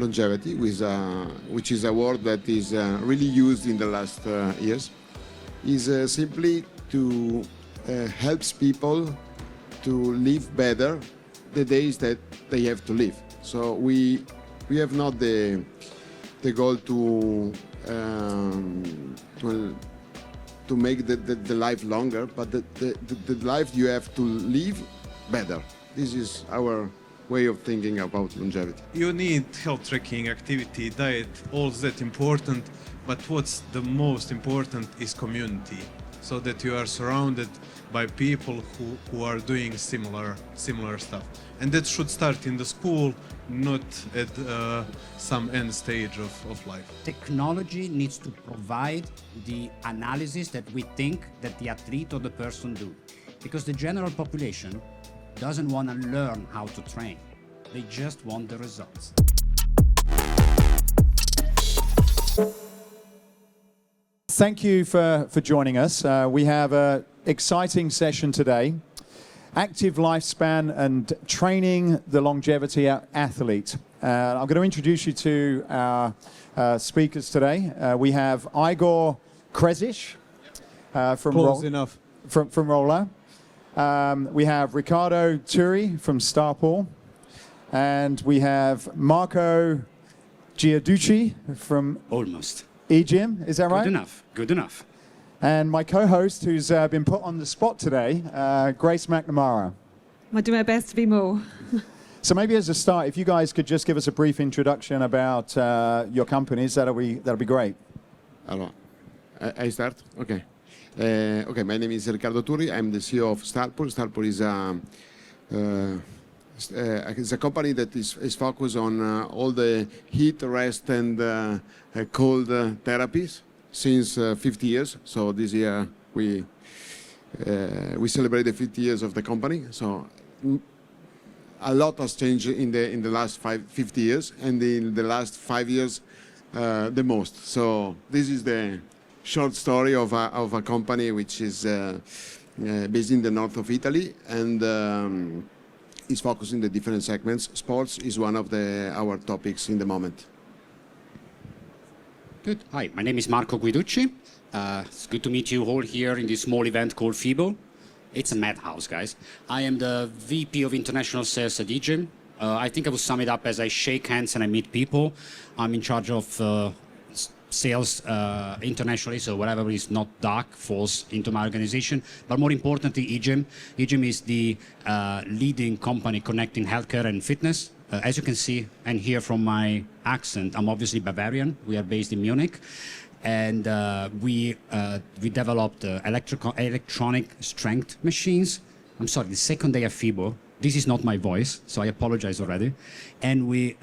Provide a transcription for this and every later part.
longevity, which is a word that is really used in the last years, is simply to helps people to live better the days that they have to live. So we have not the goal to make the life longer, but the life you have to live better. This is our way of thinking about longevity. You need health tracking, activity, diet, all that important, but what's the most important is community, so that you are surrounded by people who are doing similar stuff. And that should start in the school, not at some end stage of life. Technology needs to provide the analysis that we think that the athlete or the person do. Because the general population doesn't want to learn how to train. They just want the results. Thank you for joining us. We have an exciting session today. Active lifespan and training the longevity athlete. I'm going to introduce you to our speakers today. We have Igor Krezić from Rolla. We have Riccardo Turri from Starpool. And we have Marco Guiducci from Almost. EGYM, is that right? Good enough. And my co-host, who's been put on the spot today, Grace McNamara. I'll do my best to be more. So maybe as a start, if you guys could just give us a brief introduction about your companies, that'll be great. Alors, I start? Okay. Okay, my name is Riccardo Turri. I'm the CEO of Starpool. Starpool is a company that is focused on all the heat, rest, and cold therapies since 50 years. So this year we celebrate the 50 years of the company. So a lot has changed in the last 50 years, and in the last 5 years the most. So this is the short story of a company which is based in the north of Italy, and is focusing the different segments. Sports is one of our topics in the moment. Good. Hi, my name is Marco Guiducci. It's good to meet you all here in this small event called FIBO. It's a madhouse, guys. I am the VP of International Sales at EGYM. I think I will sum it up as I shake hands and I meet people. I'm in charge of sales internationally, so whatever is not dark falls into my organization. But more importantly, EGYM. EGYM is the leading company connecting healthcare and fitness. As you can see and hear from my accent, I'm obviously Bavarian. We are based in Munich. And we developed electronic strength machines. I'm sorry, the second day of FIBO. This is not my voice, so I apologize already. And we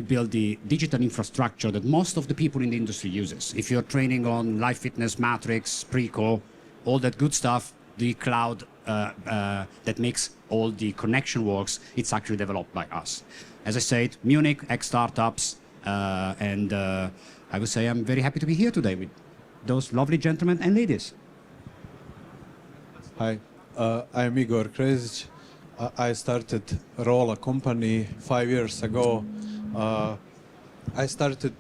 build the digital infrastructure that most of the people in the industry uses. If you're training on Life Fitness, Matrix, Preco, all that good stuff, the cloud that makes all the connection works, it's actually developed by us. As I said, Munich, ex-startups, and I would say I'm very happy to be here today with those lovely gentlemen and ladies. Hi, I'm Igor Krezić. I started Rolla company 5 years ago. I started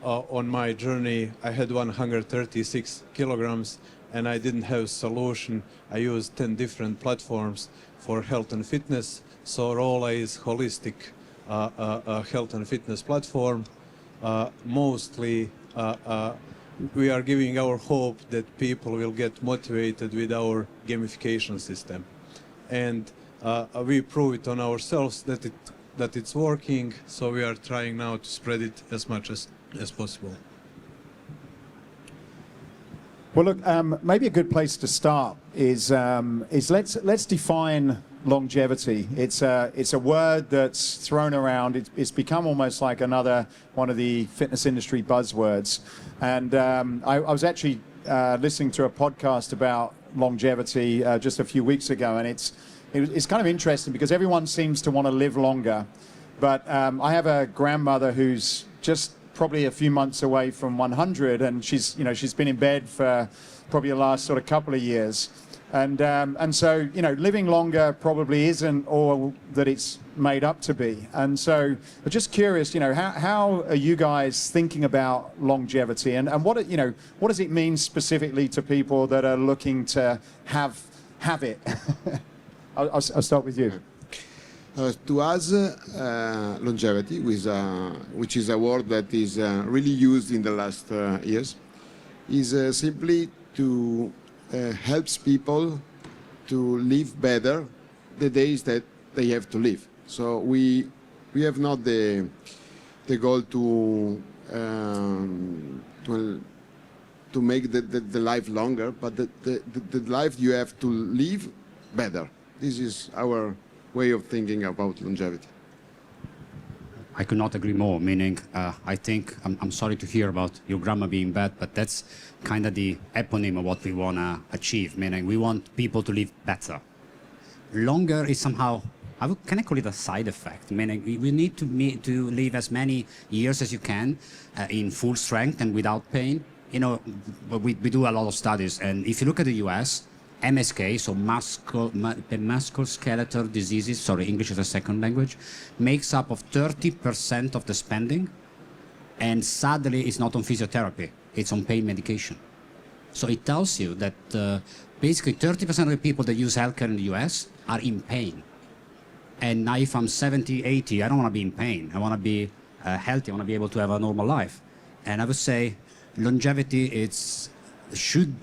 on my journey. I had 136 kilograms and I didn't have a solution. I used 10 different platforms for health and fitness. So Rolla is holistic health and fitness platform. Mostly we are giving our hope that people will get motivated with our gamification system. And we prove it on ourselves that it's working, so we are trying now to spread it as much as possible. Well, look, maybe a good place to start is let's define longevity. It's a word that's thrown around. It's become almost like another one of the fitness industry buzzwords. And I was actually listening to a podcast about longevity just a few weeks ago, and it's kind of interesting because everyone seems to want to live longer. But I have a grandmother who's just probably a few months away from 100, and she's been in bed for probably the last sort of couple of years. And so, you know, living longer probably isn't all that it's made up to be. And so I'm just curious, you know, how are you guys thinking about longevity, and what, you know, what does it mean specifically to people that are looking to have it? I'll start with you. To us, longevity, which is a word that is really used in the last years, is simply to helps people to live better the days that they have to live. So we have not the goal to make the life longer, but the life you have to live better. This is our way of thinking about longevity. I could not agree more, meaning I think, I'm sorry to hear about your grandma being bad, but that's kind of the eponym of what we want to achieve, meaning we want people to live better. Longer is somehow, can I call it a side effect? Meaning we need to live as many years as you can in full strength and without pain. You know, we do a lot of studies, and if you look at the US, MSK, so musculoskeletal diseases, sorry, English is a second language, makes up of 30% of the spending, and sadly it's not on physiotherapy, it's on pain medication. So it tells you that basically 30% of the people that use healthcare in the US are in pain. And now if I'm 70, 80, I don't want to be in pain. I want to be healthy, I want to be able to have a normal life. And I would say longevity should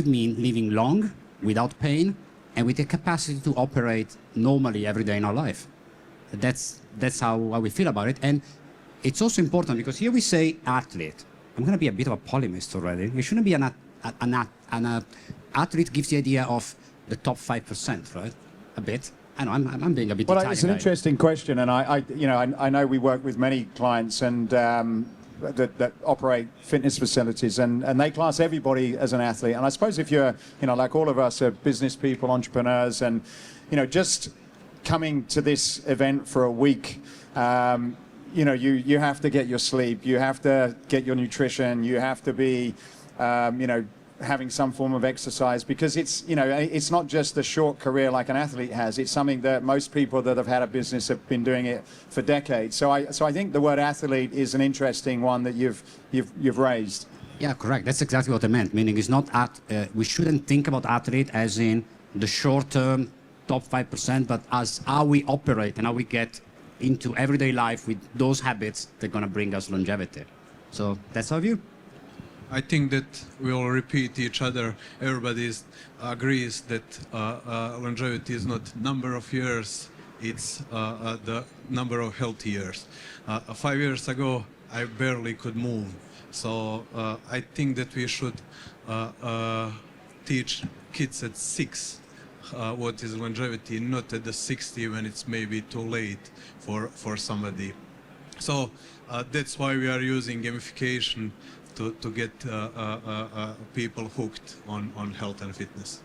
mean living long, without pain, and with the capacity to operate normally every day in our life. That's how we feel about it. And it's also important because here we say athlete. I'm going to be a bit of a polemist already. It shouldn't be an athlete gives the idea of the top 5%, right? A bit. I know, I'm being a bit Italian it's an interesting question, and I know we work with many clients and that operate fitness facilities, and they class everybody as an athlete. And I suppose if you're, you know, like all of us are business people, entrepreneurs, and, you know, just coming to this event for a week, you know, you have to get your sleep, you have to get your nutrition, you have to be, you know, having some form of exercise, because it's, you know, it's not just a short career like an athlete has. It's something that most people that have had a business have been doing it for decades. So I think the word athlete is an interesting one that you've raised. Yeah, correct. That's exactly what I meant. Meaning, it's not we shouldn't think about athlete as in the short-term top 5%, but as how we operate and how we get into everyday life with those habits that are going to bring us longevity. So that's our view. I think that we all repeat each other. Everybody agrees that longevity is not number of years, it's the number of healthy years. 5 years ago, I barely could move. So I think that we should teach kids at 6 what is longevity, not at the 60 when it's maybe too late for somebody. So that's why we are using gamification to get people hooked on health and fitness.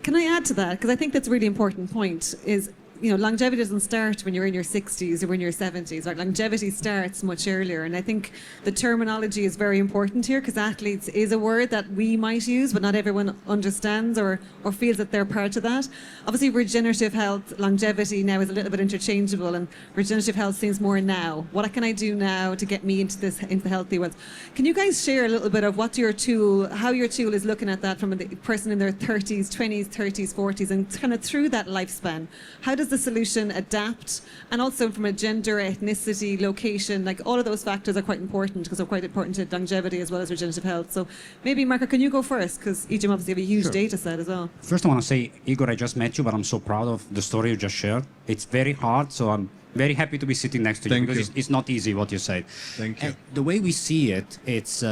Can I add to that? Because I think that's a really important point, is, you know, longevity doesn't start when you're in your 60s or when you're 70s. Right? Longevity starts much earlier. And I think the terminology is very important here, because athletes is a word that we might use, but not everyone understands or feels that they're part of that. Obviously, regenerative health, longevity now is a little bit interchangeable, and regenerative health seems more now. What can I do now to get me into the healthy ones? Can you guys share a little bit of what's your tool, how your tool is looking at that from a person in their 30s, 20s, 30s, 40s, and kind of through that lifespan? How does the solution adapt? And also from a gender, ethnicity, location, like all of those factors are quite important, because they're quite important to longevity as well as regenerative health. So maybe, Marco, can you go first? Because EGYM obviously have a huge data set as well. First, I want to say, Igor, I just met you, but I'm so proud of the story you just shared. It's very hard, so I'm very happy to be sitting next to you, because it's not easy what you said. Thank you. The way we see it, it's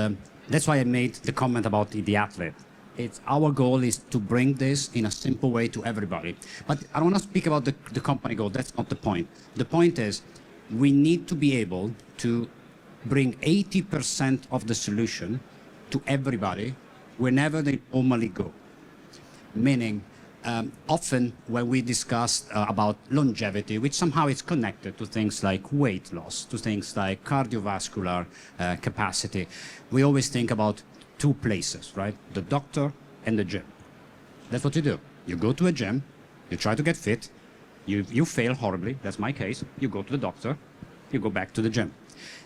that's why I made the comment about the athlete. It's our goal is to bring this in a simple way to everybody. But I don't want to speak about the company goal. That's not the point. The point is we need to be able to bring 80% of the solution to everybody whenever they normally go. Meaning, often when we discuss about longevity, which somehow is connected to things like weight loss, to things like cardiovascular capacity, we always think about 2 places, right? The doctor and the gym. That's what you do. You go to a gym, you try to get fit, you fail horribly, that's my case, you go to the doctor, you go back to the gym.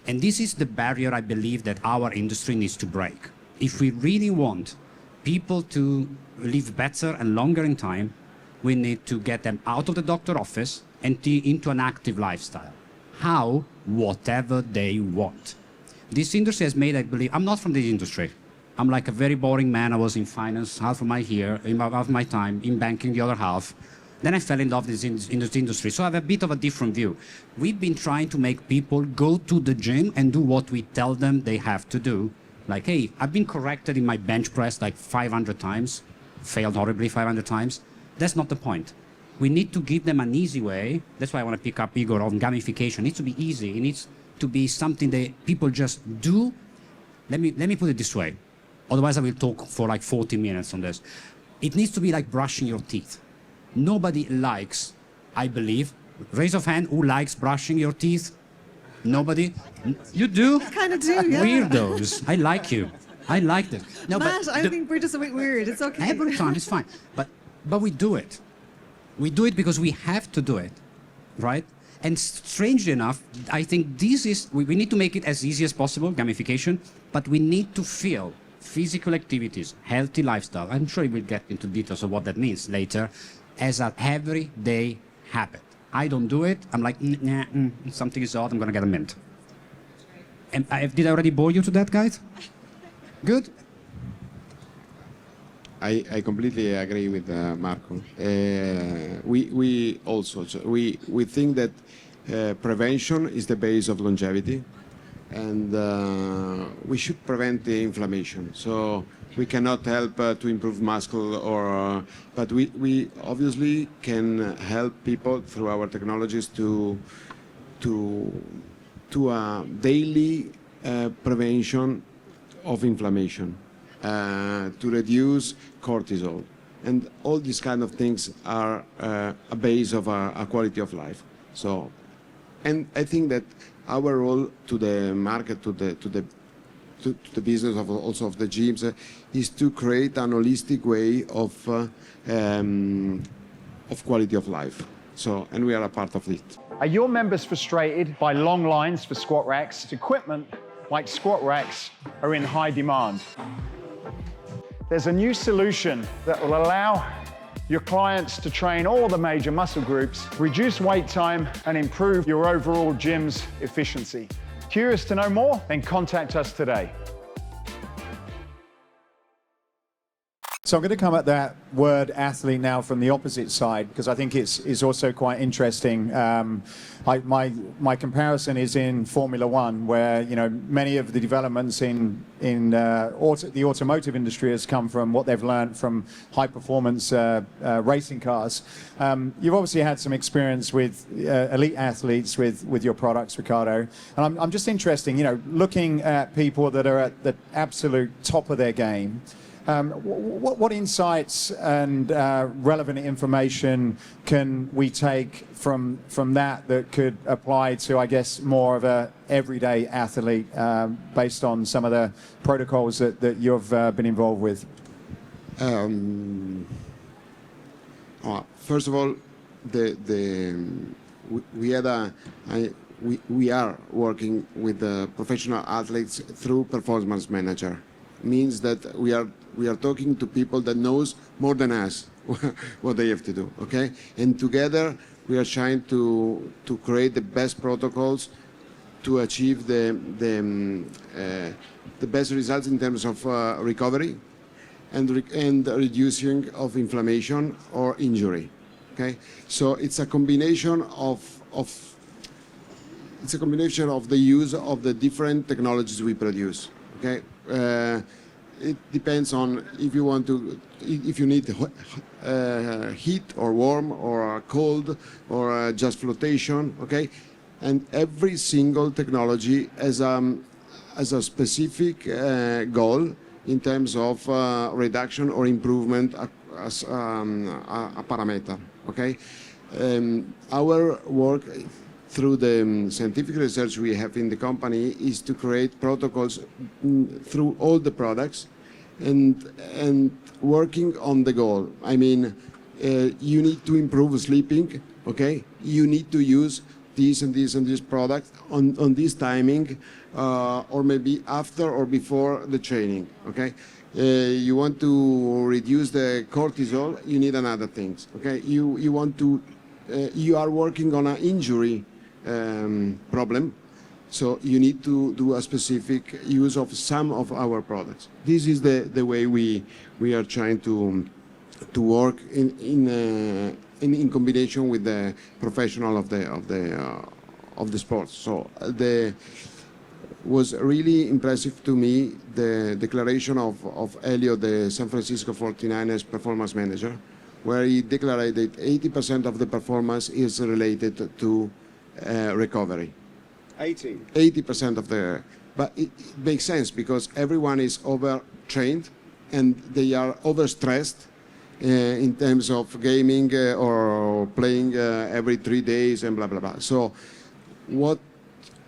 And this is the barrier I believe that our industry needs to break. If we really want people to live better and longer in time, we need to get them out of the doctor office and into an active lifestyle. How? Whatever they want. This industry has made, I believe, I'm not from this industry. I'm like a very boring man. I was in finance half of my time, in banking the other half. Then I fell in love with this industry. So I have a bit of a different view. We've been trying to make people go to the gym and do what we tell them they have to do. Like, hey, I've been corrected in my bench press like 500 times, failed horribly 500 times. That's not the point. We need to give them an easy way. That's why I want to pick up Igor on gamification. It needs to be easy. It needs to be something that people just do. Let me put it this way. Otherwise, I will talk for like 40 minutes on this. It needs to be like brushing your teeth. Nobody likes, I believe, raise of hand, who likes brushing your teeth? Nobody? You do? I kind of do, yeah. Weirdos. I like you. I like this. No, Matt, I think we're just a bit weird. It's okay. Every time, it's fine. But we do it. We do it because we have to do it, right? And strangely enough, I think this is, we need to make it as easy as possible, gamification, but we need to feel physical activities, healthy lifestyle. I'm sure we'll get into details of what that means later, as an everyday habit. I don't do it. I'm like, something is odd. I'm going to get a mint. And did I already bore you to that, guys? Good? I completely agree with Marco. We also think that prevention is the base of longevity, and we should prevent the inflammation. So we cannot help to improve muscle, but we obviously can help people through our technologies to a daily prevention of inflammation, to reduce cortisol, and all these kind of things are a base of a quality of life. So, and I think that our role to the market, to the business of also of the gyms, is to create an holistic way of quality of life. So, and we are a part of it. Are your members frustrated by long lines for squat racks? Equipment like squat racks are in high demand. There's a new solution that will allow your clients to train all the major muscle groups, reduce wait time, and improve your overall gym's efficiency. Curious to know more? Then contact us today. So I'm going to come at that word athlete now from the opposite side, because I think it's also quite interesting. My comparison is in Formula One, where many of the developments in the automotive industry has come from what they've learned from high performance racing cars. You've obviously had some experience with elite athletes with your products, Riccardo, and I'm just interested, looking at people that are at the absolute top of their game. What insights and relevant information can we take from that could apply to, I guess, more of a everyday athlete based on some of the protocols that you've been involved with? First of all, we are working with the professional athletes through Performance Manager. Means that we are talking to people that knows more than us what they have to do, okay? And together we are trying to create the best protocols to achieve the best results in terms of recovery and reducing of inflammation or injury, okay? So it's a combination of the use of the different technologies we produce, okay? It depends on if you need heat or warm or cold or just flotation, okay? And every single technology has a specific goal in terms of reduction or improvement as a parameter, okay? Our work through the scientific research we have in the company is to create protocols through all the products and working on the goal. I mean, you need to improve sleeping, okay? You need to use this and this and this product on this timing, or maybe after or before the training, okay? You want to reduce the cortisol, you need another things, okay? You want to, you are working on an injury problem, so you need to do a specific use of some of our products. This is the way we are trying to work in combination with the professional of the sports. So was really impressive to me the declaration of Elio, the San Francisco 49ers performance manager, where he declared that 80% of the performance is related to recovery. 80% of the, but it makes sense because everyone is overtrained and they are overstressed in terms of gaming or playing every 3 days and blah blah blah. So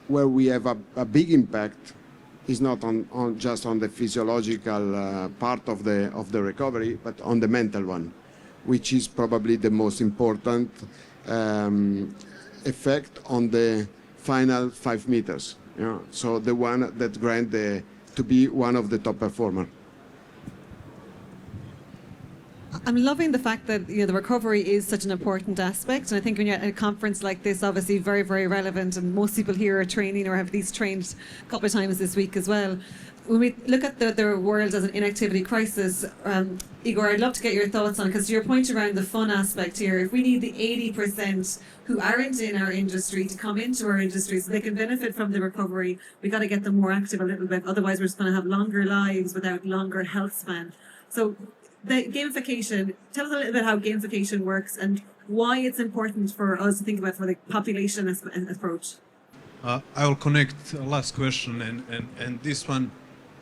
where we have a big impact is not on just on the physiological part of the recovery, but on the mental one, which is probably the most important effect on the final 5 meters. You know? So the one that grant to be one of the top performer. I'm loving the fact that the recovery is such an important aspect, and I think when you're at a conference like this, obviously very, very relevant, and most people here are training or have at least trained a couple of times this week as well. When we look at the world as an inactivity crisis, Igor, I'd love to get your thoughts on, because to your point around the fun aspect here, if we need the 80% who aren't in our industry to come into our industry so they can benefit from the recovery, we got to get them more active a little bit. Otherwise, we're just going to have longer lives without longer health span. So the gamification, tell us a little bit how gamification works and why it's important for us to think about for the population approach. I will connect last question and this one,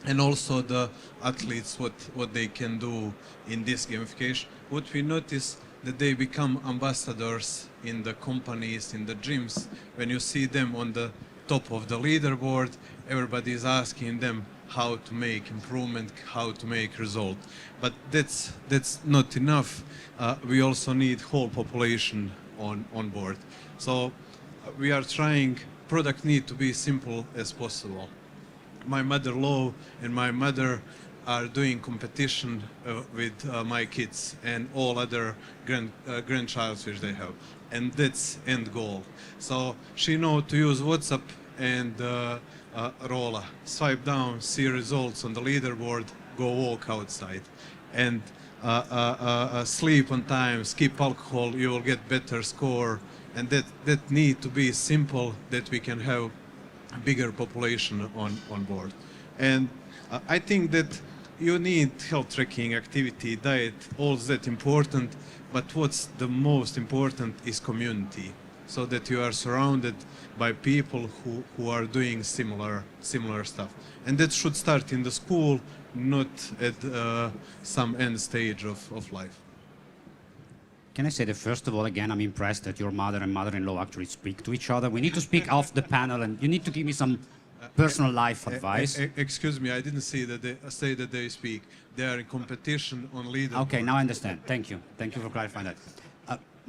and also the athletes, what they can do in this gamification. What we notice that they become ambassadors in the companies, in the gyms. When you see them on the top of the leaderboard, everybody is asking them how to make improvement, how to make result. But that's not enough. We also need whole population on board. So we are trying, product need to be simple as possible. My mother-in-law and my mother are doing competition with my kids and all other grandchilds which they have, and that's end goal. So she knows to use WhatsApp and Rolla, swipe down, see results on the leaderboard, go walk outside, and sleep on time, skip alcohol, you will get better score, and that need to be simple that we can have a bigger population on board. And I think that you need health tracking, activity, diet, all that important, but what's the most important is community, so that you are surrounded by people who are doing similar stuff. And that should start in the school, not at some end stage of life. Can I say that first of all, again, I'm impressed that your mother and mother-in-law actually speak to each other. We need to speak off the panel, and you need to give me some personal life advice. Excuse me, I didn't say that they speak. They are in competition on leaderboard. Okay, now I understand. Thank you. Thank you for clarifying that.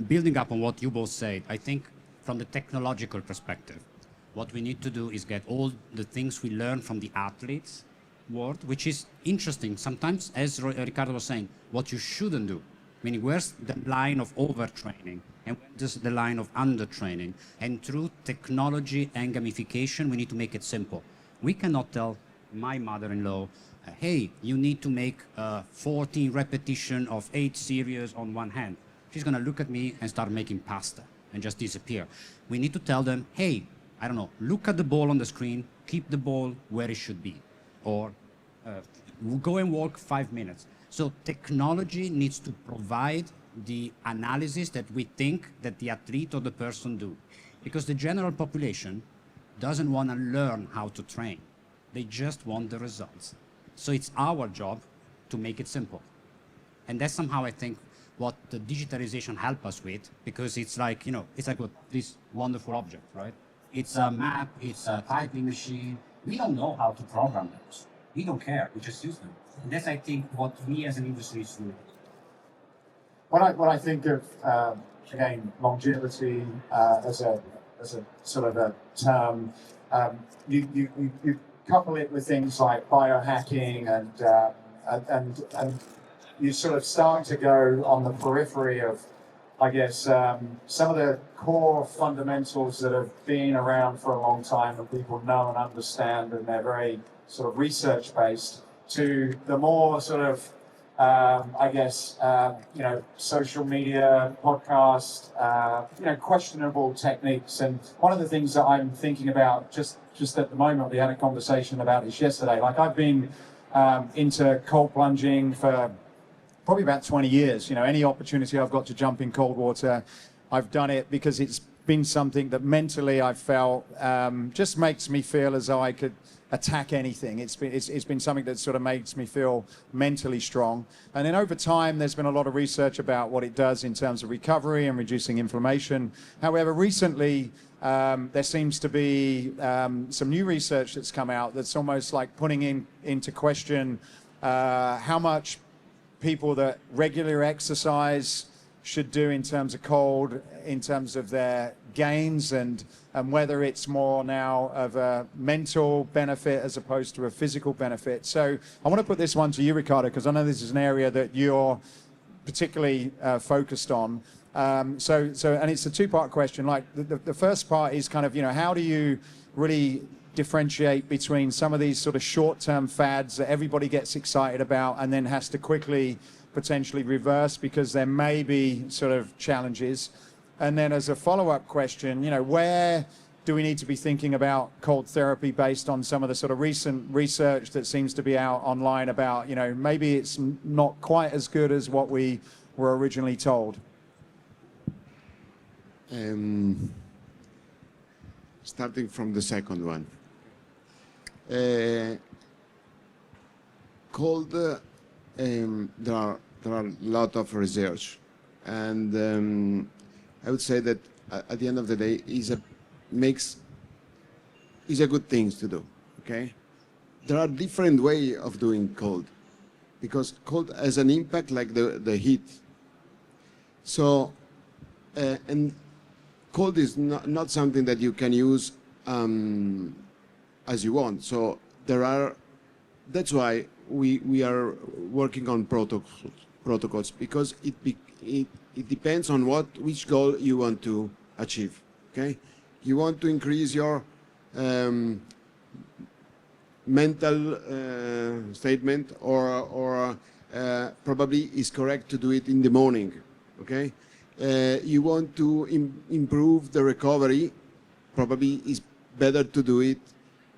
Building up on what you both said, I think from the technological perspective, what we need to do is get all the things we learn from the athletes world, which is interesting. Sometimes, as Riccardo was saying, what you shouldn't do. Meaning, where's the line of overtraining and where's the line of undertraining? And through technology and gamification, we need to make it simple. We cannot tell my mother-in-law, hey, you need to make 14 repetition of 8 series on one hand. She's going to look at me and start making pasta and just disappear. We need to tell them, hey, I don't know, look at the ball on the screen, keep the ball where it should be, or go and walk 5 minutes. So technology needs to provide the analysis that we think that the athlete or the person do. Because the general population doesn't want to learn how to train. They just want the results. So it's our job to make it simple. And that's somehow, I think, what the digitalization help us with, because it's like, it's like this wonderful object, right? It's a map, it's a typing machine. We don't know how to program those. We don't care. We just use them. And that's, I think, what we as an industry should do. When I think of again longevity as a sort of a term, you couple it with things like biohacking and you sort of start to go on the periphery of, I guess, some of the core fundamentals that have been around for a long time and people know and understand, and they're very sort of research based, to the more sort of I guess, social media, podcast, questionable techniques. And one of the things that I'm thinking about just at the moment, we had a conversation about this yesterday. Like, I've been into cold plunging for probably about 20 years. Any opportunity I've got to jump in cold water, I've done it because it's been something that mentally I felt just makes me feel as though I could attack anything. It's been something that sort of makes me feel mentally strong. And then over time, there's been a lot of research about what it does in terms of recovery and reducing inflammation. However, recently, there seems to be some new research that's come out that's almost like putting into question how much people that regularly exercise should do in terms of cold, in terms of their gains, and whether it's more now of a mental benefit as opposed to a physical benefit. So I want to put this one to you, Riccardo, because I know this is an area that you're particularly focused on. And it's a two-part question. Like the first part is kind of, how do you really differentiate between some of these sort of short-term fads that everybody gets excited about and then has to quickly potentially reverse because there may be sort of challenges? And then as a follow-up question, where do we need to be thinking about cold therapy based on some of the sort of recent research that seems to be out online about, maybe it's not quite as good as what we were originally told? Starting from the second one. Cold, there are a lot of research, and I would say that at the end of the day is a good thing to do. Okay, there are different ways of doing cold, because cold has an impact like the heat. So and cold is not something that you can use as you want. So that's why we are working on protocols, because it depends on which goal you want to achieve. Okay, you want to increase your mental statement, or probably is correct to do it in the morning. Okay, you want to improve the recovery, probably is better to do it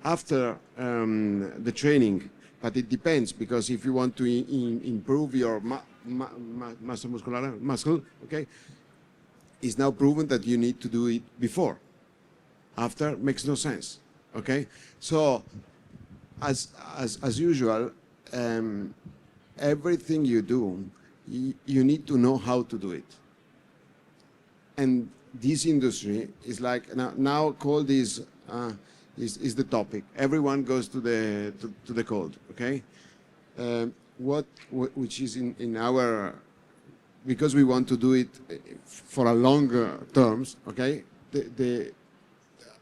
after the training. But it depends, because if you want to improve your muscle, okay, it's now proven that you need to do it before. After makes no sense. Okay, so as usual, everything you do, you need to know how to do it. And this industry is like now cold is the topic. Everyone goes to the cold. Okay, which is in our, because we want to do it for a longer terms. Okay,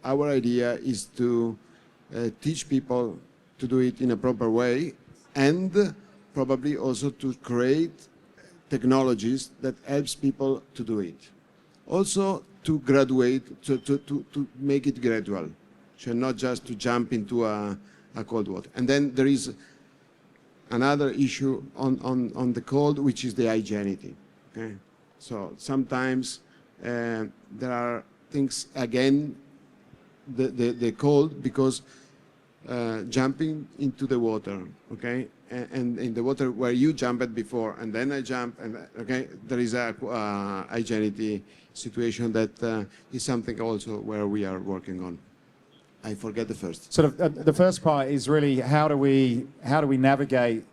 our idea is to teach people to do it in a proper way, and probably also to create technologies that helps people to do it. Also to graduate, to make it gradual, so not just to jump into a cold water. And then there is another issue on the cold, which is the hygienity. Okay, so sometimes there are things again the cold, because jumping into the water, okay, and in the water where you jumped before and then I jump, and okay, there is a hygienity situation that is something also where we are working on. I forget the first. Sort of the first part is really how do we navigate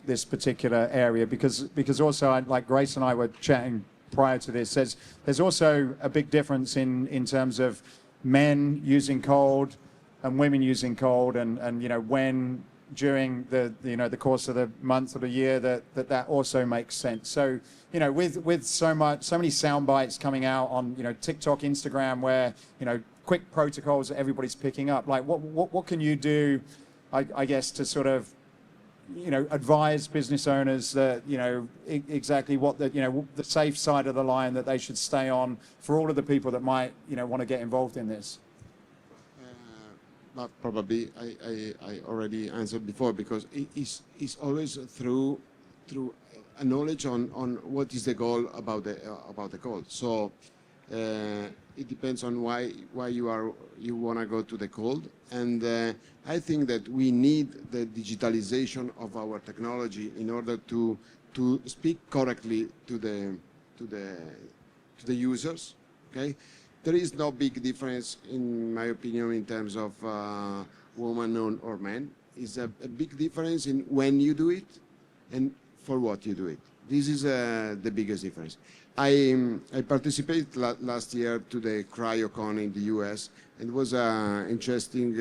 this particular area, because also, like Grace and I were chatting prior to this, there's also a big difference in terms of men using cold and women using cold, and when during the course of the month or the year, that also makes sense. So with so many sound bites coming out on TikTok, Instagram, where quick protocols that everybody's picking up, like what can you do, I guess, to sort of advise business owners that exactly what the safe side of the line that they should stay on for all of the people that might want to get involved in this? But probably I already answered before, because it's always through a knowledge on what is the goal about the call. So it depends on why you want to go to the cold, and I think that we need the digitalization of our technology in order to speak correctly to the users. Okay, there is no big difference, in my opinion, in terms of woman or man. It's a big difference in when you do it and for what you do it. This is the biggest difference. I participated last year to the CryoCon in the US, and it was an interesting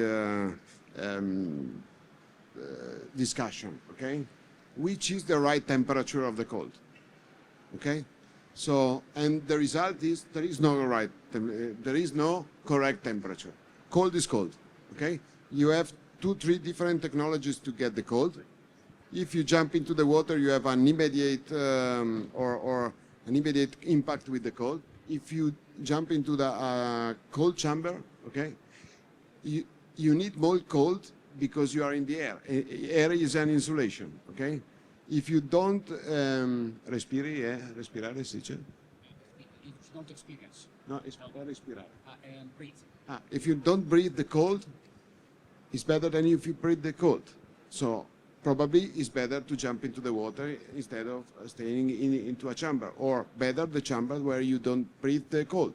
discussion, okay? Which is the right temperature of the cold, okay? So, and the result is there is no correct temperature. Cold is cold, okay? You have 2-3 different technologies to get the cold. If you jump into the water, you have an immediate or an immediate impact with the cold. If you jump into the cold chamber, okay, you need more cold because you are in the air. Air is an insulation, okay? If you don't respirare si dice? If you don't experience. No, it's respirare. And breathe. If you don't breathe the cold, it's better than if you breathe the cold. So probably it's better to jump into the water instead of staying into a chamber, or better the chamber where you don't breathe the cold.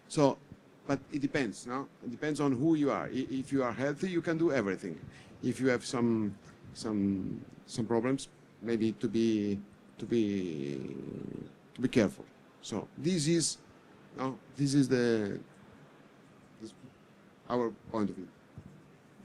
So, but it depends, no? It depends on who you are. If you are healthy, you can do everything. If you have some problems, maybe to be careful. So this is our point of view.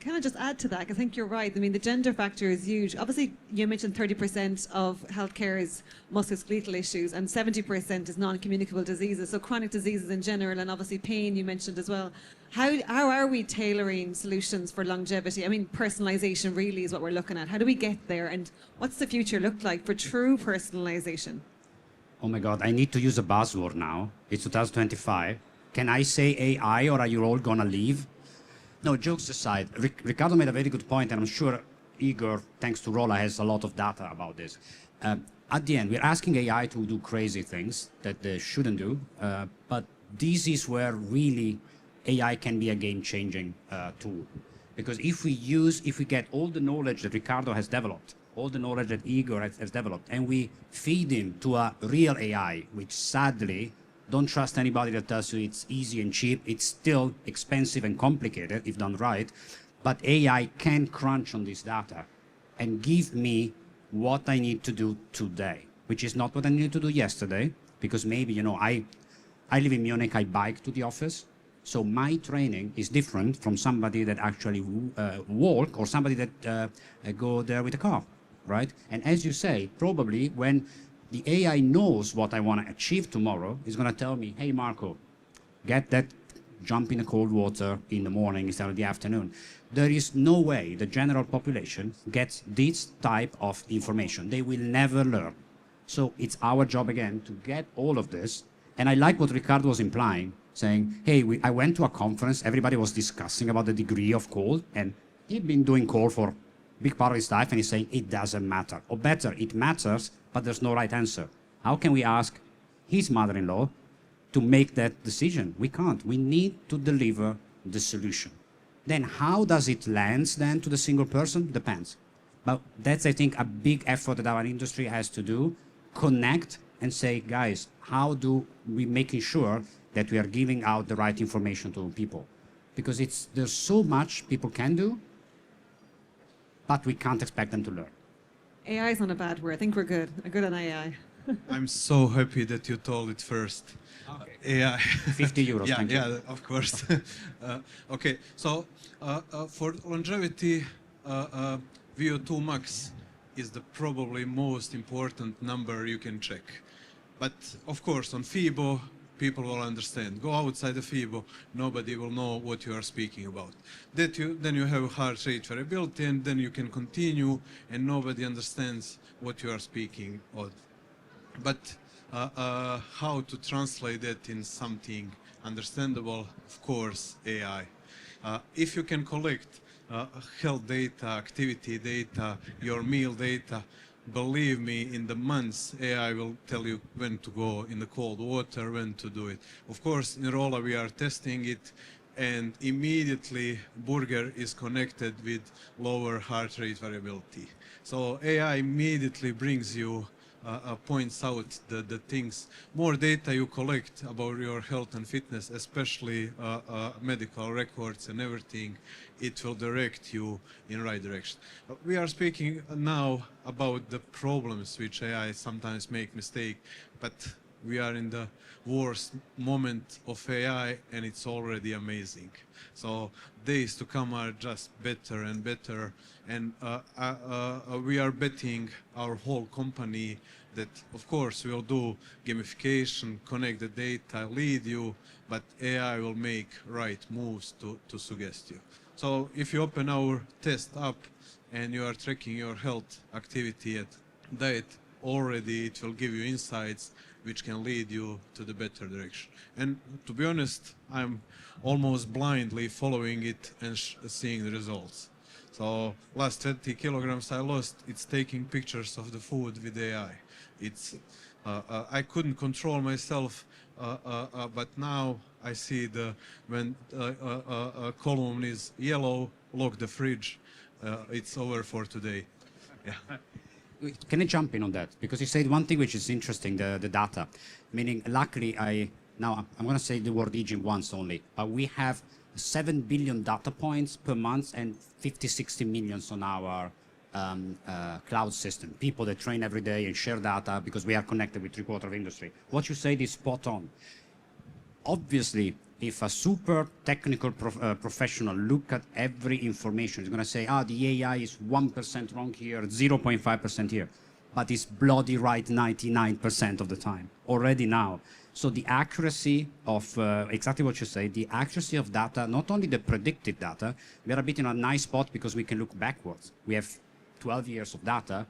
Can I just add to that? 'Cause I think you're right. I mean, the gender factor is huge. Obviously, you mentioned 30% of healthcare is musculoskeletal issues, and 70% is non-communicable diseases, so chronic diseases in general, and obviously pain you mentioned as well. How are we tailoring solutions for longevity? I mean, personalization really is what we're looking at. How do we get there, and what's the future look like for true personalization? Oh my God, I need to use a buzzword now. It's 2025. Can I say AI, or are you all gonna leave? No, jokes aside, Riccardo made a very good point, and I'm sure Igor, thanks to Rolla, has a lot of data about this. At the end, we're asking AI to do crazy things that they shouldn't do, but this is where really AI can be a game-changing tool. Because if we get all the knowledge that Riccardo has developed, all the knowledge that Igor has developed, and we feed him to a real AI, which sadly, don't trust anybody that tells you it's easy and cheap. It's still expensive and complicated if done right. But AI can crunch on this data and give me what I need to do today, which is not what I needed to do yesterday, because maybe, I live in Munich, I bike to the office. So my training is different from somebody that actually walk, or somebody that go there with a car, right? And as you say, probably when the AI knows what I want to achieve tomorrow, is going to tell me, hey, Marco, get that jump in the cold water in the morning instead of the afternoon. There is no way the general population gets this type of information. They will never learn. So it's our job again to get all of this. And I like what Riccardo was implying, saying, hey, I went to a conference, everybody was discussing about the degree of cold, and he'd been doing cold for a big part of his life, and he's saying it doesn't matter. Or better, it matters, but there's no right answer. How can we ask his mother-in-law to make that decision? We can't. We need to deliver the solution. Then how does it land then to the single person? Depends. But that's, I think, a big effort that our industry has to do. Connect and say, guys, how do we making sure that we are giving out the right information to people? Because there's so much people can do, but we can't expect them to learn. AI is not a bad word. I think we're good. We're good on AI. I'm so happy that you told it first. Okay. AI. 50 euros, yeah, thank you. yeah, of course. Okay, so for longevity, VO2 max is the probably most important number you can check. But of course, on FIBO, people will understand. Go outside the FIBO, nobody will know what you are speaking about. Then you have heart rate variability, and then you can continue, and nobody understands what you are speaking of. But how to translate that in something understandable? Of course, AI. If you can collect health data, activity data, your meal data, believe me, in the months, AI will tell you when to go in the cold water, when to do it. Of course, in Rolla, we are testing it, and immediately Burger is connected with lower heart rate variability. So AI immediately brings you, points out the things. More data you collect about your health and fitness, especially medical records and everything, it will direct you in the right direction. We are speaking now about the problems which AI sometimes make mistake, but we are in the worst moment of AI, and it's already amazing. So days to come are just better and better, and we are betting our whole company that, of course, we'll do gamification, connect the data, lead you, but AI will make right moves to suggest you. So if you open our test app and you are tracking your health, activity, and diet, already it will give you insights which can lead you to the better direction. And to be honest, I'm almost blindly following it and seeing the results. So last 20 kilograms I lost, it's taking pictures of the food with AI. It's, I couldn't control myself, but now I see when column is yellow, lock the fridge, it's over for today. Yeah. Can I jump in on that? Because you said one thing which is interesting, the data. Meaning, luckily, now I'm going to say the word EGYM once only, but we have 7 billion data points per month and 50, 60 millions on our cloud system. People that train every day and share data because we are connected with 3/4 of industry. What you said is spot on. Obviously, if a super technical professional look at every information, he's going to say, the AI is 1% wrong here, 0.5% here. But it's bloody right 99% of the time, already now. So the accuracy of, exactly what you say, the accuracy of data, not only the predictive data, we are a bit in a nice spot because we can look backwards. We have 12 years of data.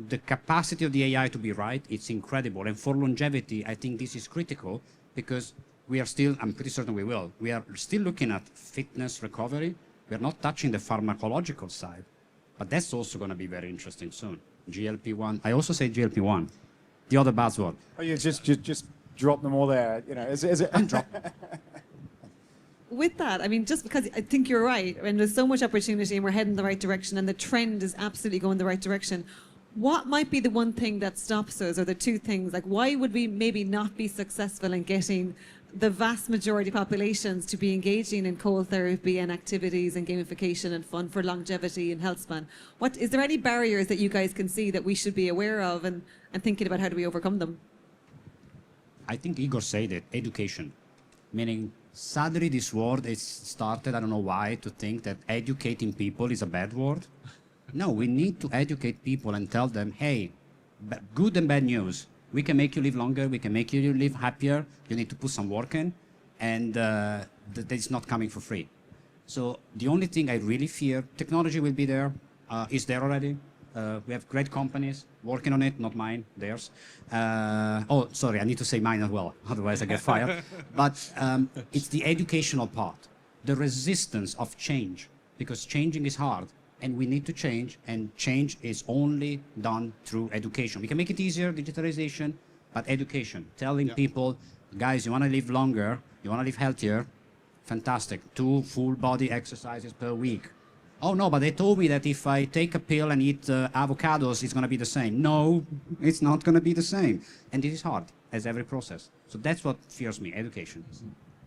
The capacity of the AI to be right, it's incredible. And for longevity, I think this is critical because we are still, I'm pretty certain we will, we are still looking at fitness recovery. We are not touching the pharmacological side, but that's also going to be very interesting soon. GLP-1, I also say GLP-1, the other buzzword. Oh, you just drop them all there, you know, is it? With that, I mean, just because I think you're right, and there's so much opportunity and we're heading in the right direction and the trend is absolutely going the right direction, what might be the one thing that stops us, or the two things? Like, why would we maybe not be successful in getting the vast majority of populations to be engaging in cold therapy and activities and gamification and fun for longevity and health span? What, is there any barriers that you guys can see that we should be aware of and thinking about how do we overcome them? I think Igor said it, education. Meaning, suddenly this word is started, I don't know why, to think that educating people is a bad word. No, we need to educate people and tell them, hey, good and bad news. We can make you live longer, we can make you live happier, you need to put some work in, and that is not coming for free. So the only thing I really fear, technology will be there, is there already. We have great companies working on it, not mine, theirs. Oh, sorry, I need to say mine as well, otherwise I get fired. But it's the educational part, the resistance of change, because changing is hard. And we need to change, and change is only done through education. We can make it easier, digitalization, but education. Telling people, guys, you want to live longer, you want to live healthier, fantastic. 2 full body exercises per week. Oh no, but they told me that if I take a pill and eat avocados, it's going to be the same. No, it's not going to be the same. And this is hard, as every process. So that's what fears me, education.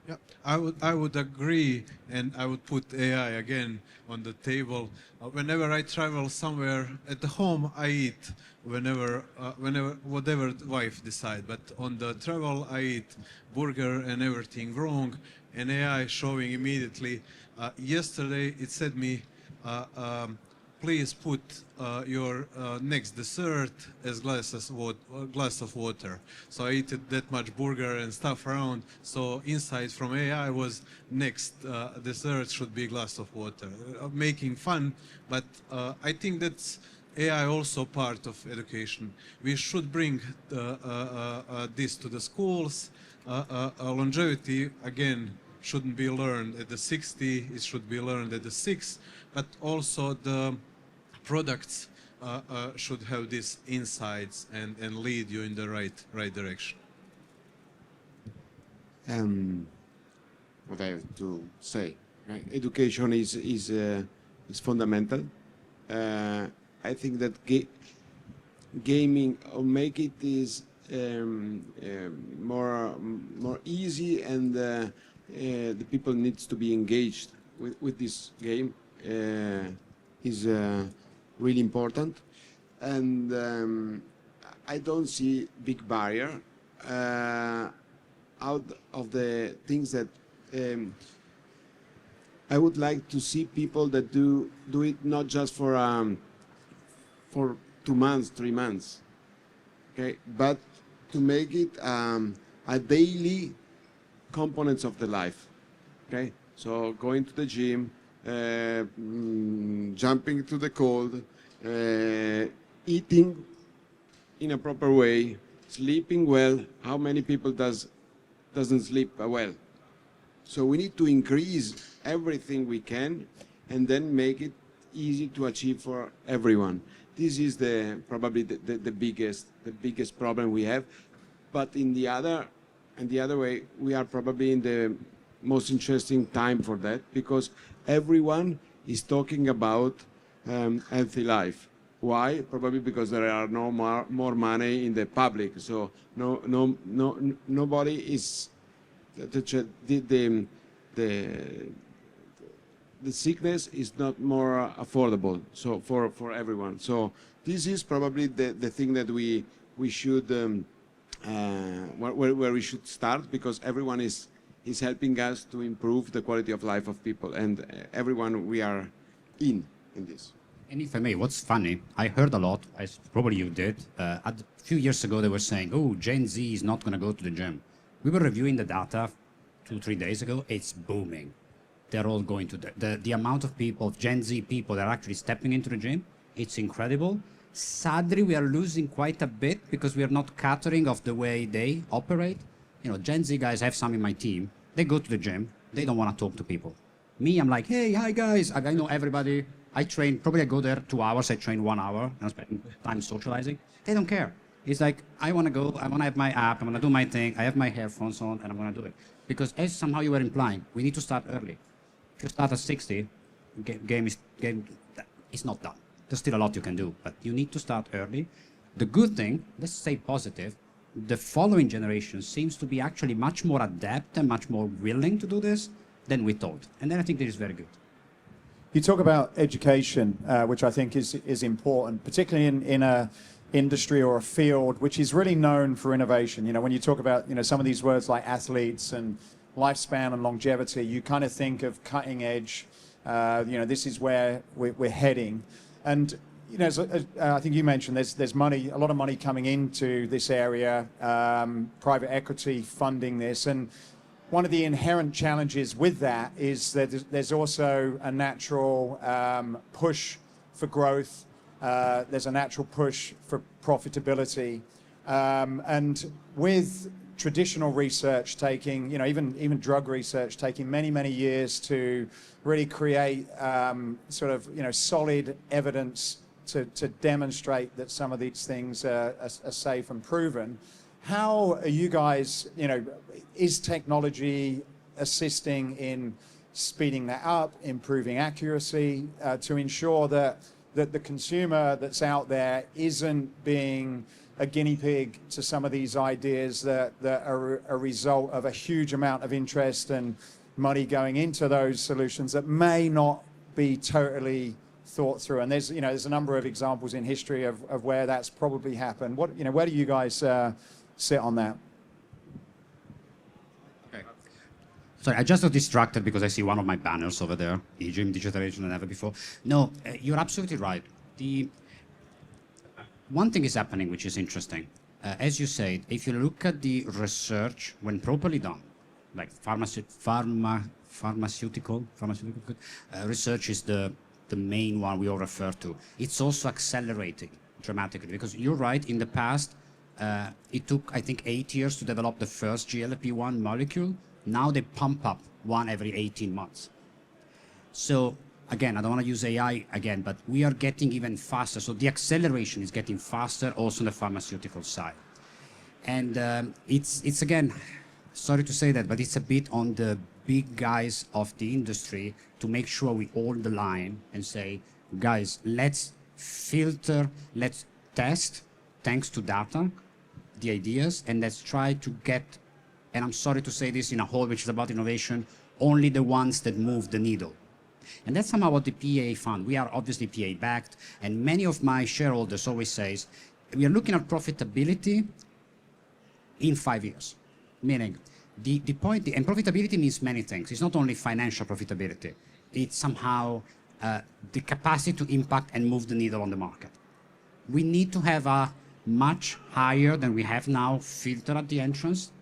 Yeah, I would agree, and I would put AI again on the table. Whenever I travel somewhere, at the home I eat whenever whatever the wife decide. But on the travel I eat burger and everything wrong, and AI showing immediately. Yesterday it said me please put your next dessert as glass of water. So I eat that much burger and stuff around. So insight from AI was next dessert should be a glass of water. Making fun, but I think that's AI also part of education. We should bring this to the schools. Longevity, again, shouldn't be learned at the 60, it should be learned at the 6, but also the products should have these insights and lead you in the right direction. What I have to say, right? Education is fundamental. I think that gaming or make it is more easy, and the people needs to be engaged with this game is really important, and I don't see big barrier out of the things that I would like to see people that do it not just for 2 months, 3 months, okay, but to make it a daily components of the life, okay? So going to the gym, jumping to the cold, eating in a proper way, sleeping well. How many people doesn't sleep well? So we need to increase everything we can and then make it easy to achieve for everyone. This is probably the biggest problem we have. But in the other way, we are probably in the most interesting time for that, because everyone is talking about healthy life. Why? Probably because there are no more money in the public. So nobody is the sickness is not more affordable. So for everyone. So this is probably the thing that we should where we should start, because everyone is helping us to improve the quality of life of people, and everyone we are in this. And if I may, what's funny, I heard a lot, as probably you did, a few years ago they were saying, oh, Gen Z is not going to go to the gym. We were reviewing the data 2-3 days ago, it's booming. They're all going to the amount of people, Gen Z people that are actually stepping into the gym, it's incredible. Sadly, we are losing quite a bit because we are not catering of the way they operate. You know, Gen Z guys, I have some in my team, they go to the gym, they don't want to talk to people. Me, I'm like, hey, hi guys, I know everybody. I train, probably I go there 2 hours, I train 1 hour, and I spend time socializing. They don't care. It's like, I want to go, I want to have my app, I want to do my thing, I have my headphones on, and I'm going to do it. Because as somehow you were implying, we need to start early. If you start at 60, game is not done. There's still a lot you can do, but you need to start early. The good thing, let's say positive, the following generation seems to be actually much more adept and much more willing to do this than we thought. And then I think this is very good. You talk about education, which I think is important, particularly in a industry or a field which is really known for innovation. You know, when you talk about, you know, some of these words like athletes and lifespan and longevity, you kind of think of cutting edge. You know, this is where we're heading. And, you know, I think you mentioned there's money, a lot of money coming into this area, private equity funding this. And one of the inherent challenges with that is that there's also a natural push for growth. There's a natural push for profitability. And with traditional research taking, you know, even drug research taking many, many years to really create sort of, you know, solid evidence to demonstrate that some of these things are safe and proven. How are you guys, you know, is technology assisting in speeding that up, improving accuracy, to ensure that the consumer that's out there isn't being a guinea pig to some of these ideas that are a result of a huge amount of interest and money going into those solutions that may not be totally thought through? And there's, you know, there's a number of examples in history of where that's probably happened. What, you know, where do you guys sit on that? Okay. Sorry, I just got distracted because I see one of my banners over there, EGYM, digitalization than ever before. No, you're absolutely right. One thing is happening which is interesting. As you said, if you look at the research, when properly done, like pharmaceutical research is the main one we all refer to. It's also accelerating dramatically because you're right, in the past, it took, I think, 8 years to develop the first GLP-1 molecule. Now they pump up one every 18 months. So again, I don't want to use AI again, but we are getting even faster. So the acceleration is getting faster also on the pharmaceutical side. And it's again, sorry to say that, but it's a bit on the big guys of the industry to make sure we hold the line and say, guys, let's filter, let's test, thanks to data, the ideas, and let's try to get, and I'm sorry to say this in a whole which is about innovation, only the ones that move the needle. And that's somehow what the PA fund, we are obviously PA backed, and many of my shareholders always says, we are looking at profitability in 5 years. Meaning, the point, and profitability means many things. It's not only financial profitability. It's somehow the capacity to impact and move the needle on the market. We need to have a much higher than we have now filter at the entrance,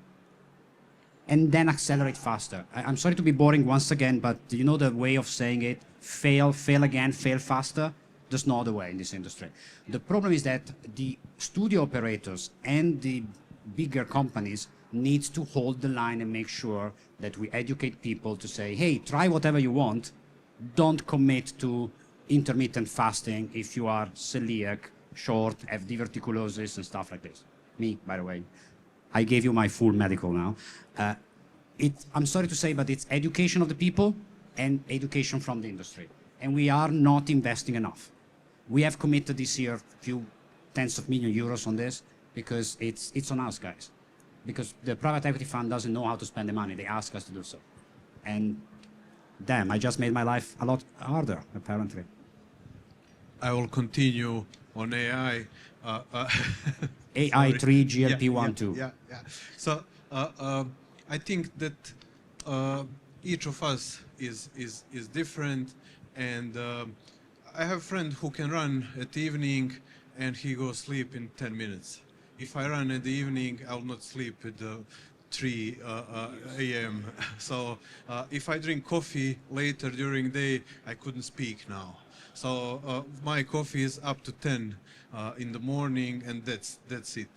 and then accelerate faster. I'm sorry to be boring once again, but you know the way of saying it, fail again, fail faster. There's no other way in this industry. The problem is that the studio operators and the bigger companies needs to hold the line and make sure that we educate people to say, hey, try whatever you want. Don't commit to intermittent fasting if you are celiac, short, have diverticulosis and stuff like this. Me, by the way. I gave you my full medical now. I'm sorry to say, but it's education of the people and education from the industry. And we are not investing enough. We have committed this year a few tens of millions of euros on this because it's on us, guys. Because the private equity fund doesn't know how to spend the money. They ask us to do so. And damn, I just made my life a lot harder, apparently. I will continue on AI. AI 3, GLP-1, 2. Yeah. So I think that each of us is different, and I have a friend who can run at the evening and he goes sleep in 10 minutes. If I run in the evening, I will not sleep at 3 a.m. So if I drink coffee later during the day, I couldn't speak now. So my coffee is up to 10 in the morning, and that's it.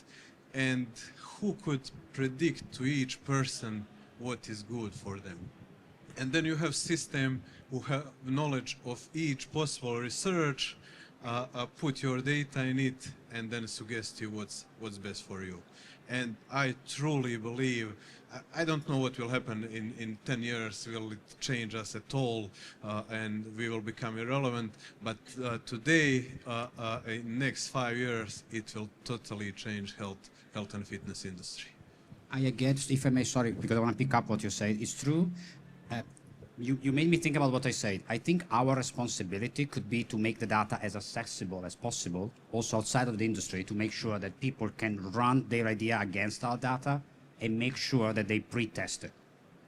And who could predict to each person what is good for them? And then you have system who have knowledge of each possible research, put your data in it, and then suggest you what's best for you. And I truly believe, I don't know what will happen in 10 years, will it change us at all, and we will become irrelevant, but today, in next 5 years, it will totally change health and fitness industry. I guess, if I may, sorry, because I want to pick up what you said, it's true. You made me think about what I said. I think our responsibility could be to make the data as accessible as possible, also outside of the industry, to make sure that people can run their idea against our data and make sure that they pre-test it.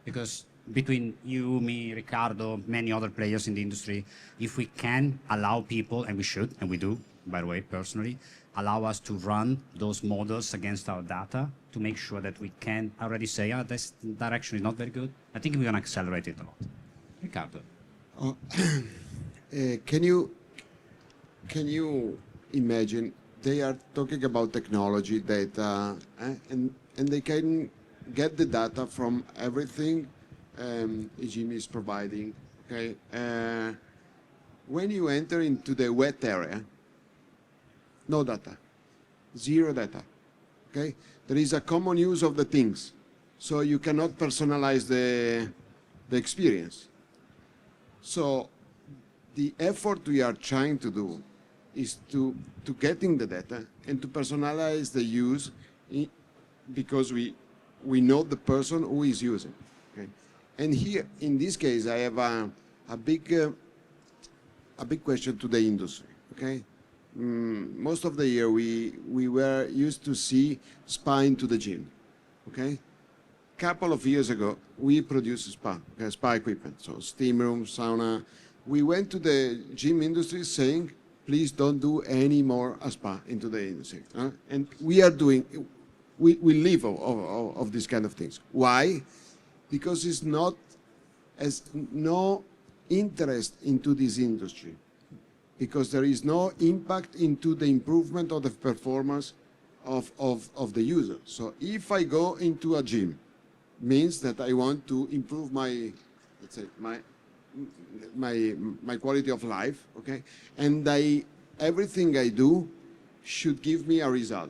Because between you, me, Riccardo, many other players in the industry, if we can allow people, and we should, and we do, by the way, personally, allow us to run those models against our data to make sure that we can already say, this direction is not very good, I think we're going to accelerate it a lot. Riccardo. Can you imagine, they are talking about technology, data, and they can get the data from everything EGYM is providing. Okay, when you enter into the wet area, no data, zero data. Okay, there is a common use of the things, so you cannot personalize the experience. So the effort we are trying to do is to getting the data and to personalize the use, because we know the person who is using. Okay, and here in this case I have a big question to the industry. Okay. Most of the year we were used to see spine to the gym, okay? couple of years ago, we produced spa equipment, so steam room, sauna. We went to the gym industry saying, please don't do any more spa into the industry. And we are doing, we live of these kind of things. Why? Because it's not, as no interest into this industry, because there is no impact into the improvement of the performance of the user. So if I go into a gym, means that I want to improve my, let's say, my quality of life, okay? And everything I do should give me a result.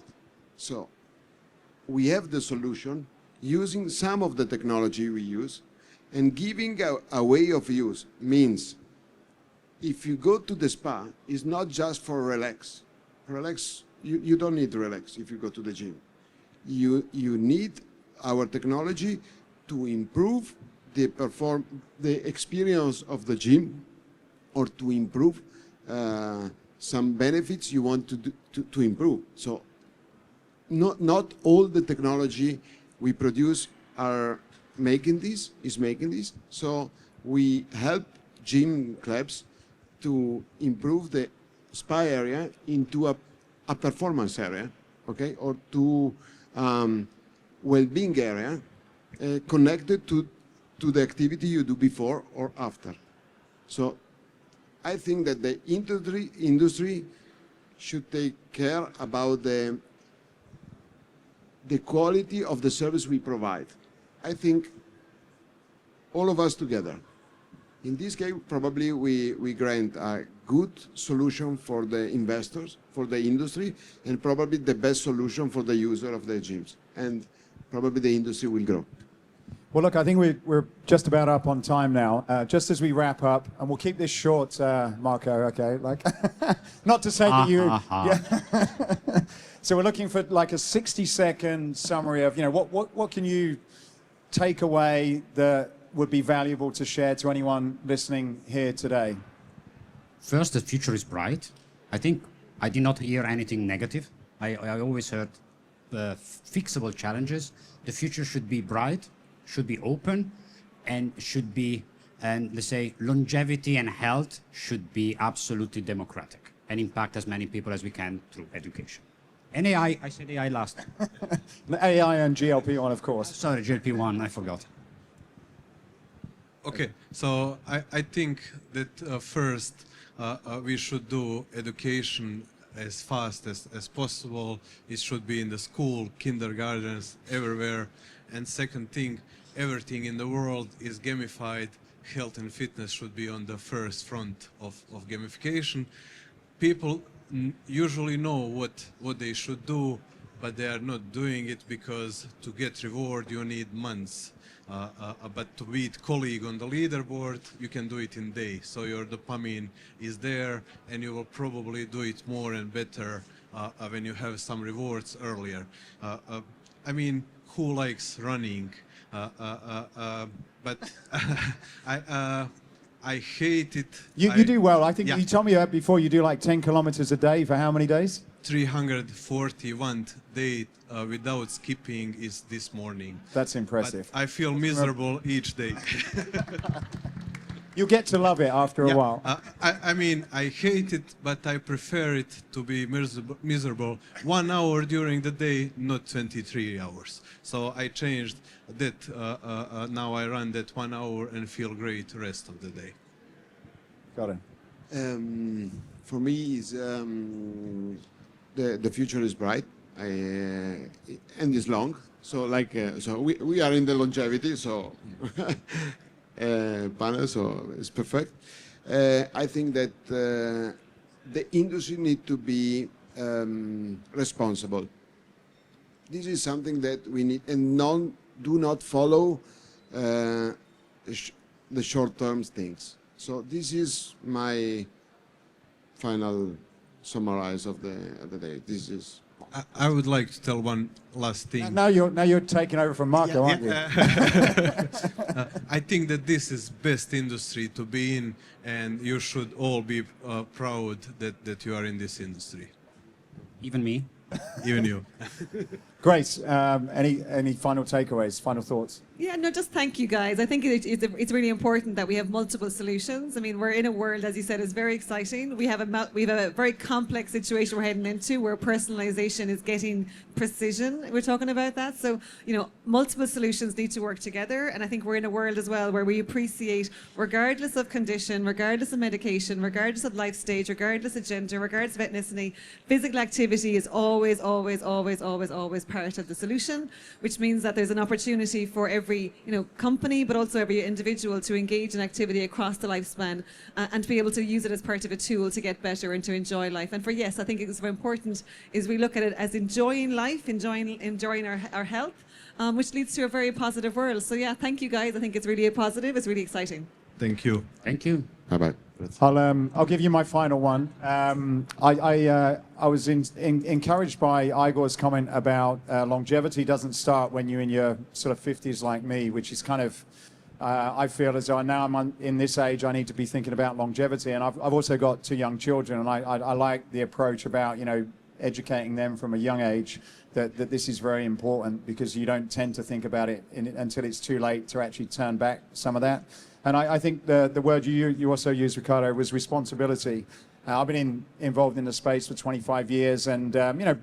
So we have the solution using some of the technology we use, and giving a way of use means if you go to the spa, it's not just for relax. Relax, you don't need relax if you go to the gym. You need our technology to improve the experience of the gym, or to improve some benefits you want to improve. So not all the technology we produce are making this. So we help gym clubs to improve the spa area into a performance area, okay, or to well-being area connected to the activity you do before or after. So I think that the industry should take care about the quality of the service we provide. I think all of us together. In this case, probably we grant a good solution for the investors, for the industry, and probably the best solution for the user of the gyms. And probably the industry will grow. Well, look, I think we're just about up on time now. Just as we wrap up, and we'll keep this short, Marco, okay? Like, not to say that you... Yeah. So we're looking for like a 60-second summary of, what can you take away that would be valuable to share to anyone listening here today? First, the future is bright. I think I did not hear anything negative. I always heard fixable challenges. The future should be bright, should be open, and should be, and let's say, longevity and health should be absolutely democratic and impact as many people as we can through education. And AI, I said AI last time. AI and GLP-1, of course. Sorry, GLP-1, I forgot. Okay, so I think that first we should do education as fast as possible. It should be in the school, kindergartens, everywhere. And second thing, everything in the world is gamified. Health and fitness should be on the first front of gamification. People usually know what they should do, but they are not doing it because to get reward you need months. But to beat colleague on the leaderboard, you can do it in day. So your dopamine is there, and you will probably do it more and better when you have some rewards earlier. I mean, who likes running? But I hate it. You do well. I think yeah. you told me that before. You do like 10 kilometers a day for how many days? 341 day without skipping is this morning. That's impressive. But I feel miserable each day. You get to love it after a while. I mean, I hate it, but I prefer it to be miserable 1 hour during the day, not 23 hours. So I changed that. Now I run that 1 hour and feel great the rest of the day. Got it. For me, is the future is bright and is long. So like so we are in the longevity. So. Panel, so it's perfect. I think that the industry needs to be responsible. This is something that we need, and do not follow the short-term things. So this is my final summarize of the day. This is. I would like to tell one last thing. Now you're taking over from Marco, aren't you? I think that this is best industry to be in, and you should all be proud that you are in this industry. Even me. Even you. Grace, any final takeaways, final thoughts? Yeah, no, just thank you guys. I think it's really important that we have multiple solutions. I mean, we're in a world, as you said, is very exciting. We have a very complex situation we're heading into where personalization is getting precision. We're talking about that. So, you know, multiple solutions need to work together. And I think we're in a world as well where we appreciate, regardless of condition, regardless of medication, regardless of life stage, regardless of gender, regardless of ethnicity, physical activity is always, always, always, always, always part of the solution, which means that there's an opportunity for every company, but also every individual to engage in activity across the lifespan and to be able to use it as part of a tool to get better and to enjoy life. And I think it's very important is we look at it as enjoying life, enjoying our health, which leads to a very positive world. So yeah, thank you guys. I think it's really a positive. It's really exciting. Thank you. Thank you. Bye-bye. I'll give you my final one. I was encouraged by Igor's comment about longevity doesn't start when you're in your sort of 50s like me, which is kind of, I feel as though now I'm in this age, I need to be thinking about longevity. And I've also got 2 young children, and I like the approach about, educating them from a young age that this is very important, because you don't tend to think about it until it's too late to actually turn back some of that. And I think the word you also used, Riccardo, was responsibility. I've been involved in the space for 25 years and,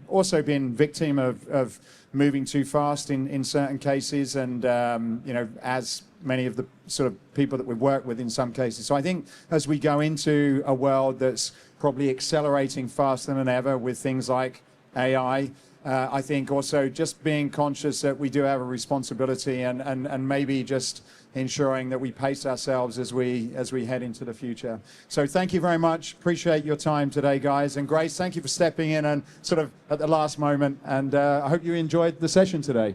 also been victim of moving too fast in certain cases and, as many of the sort of people that we've worked with in some cases. So I think as we go into a world that's probably accelerating faster than ever with things like AI, I think also just being conscious that we do have a responsibility and maybe just ensuring that we pace ourselves as we head into the future. So thank you very much. Appreciate your time today, guys. And Grace, thank you for stepping in and sort of at the last moment. And I hope you enjoyed the session today.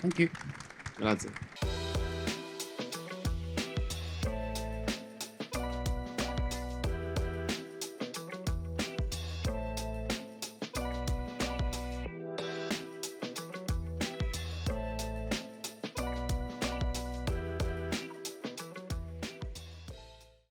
Thank you. Grazie.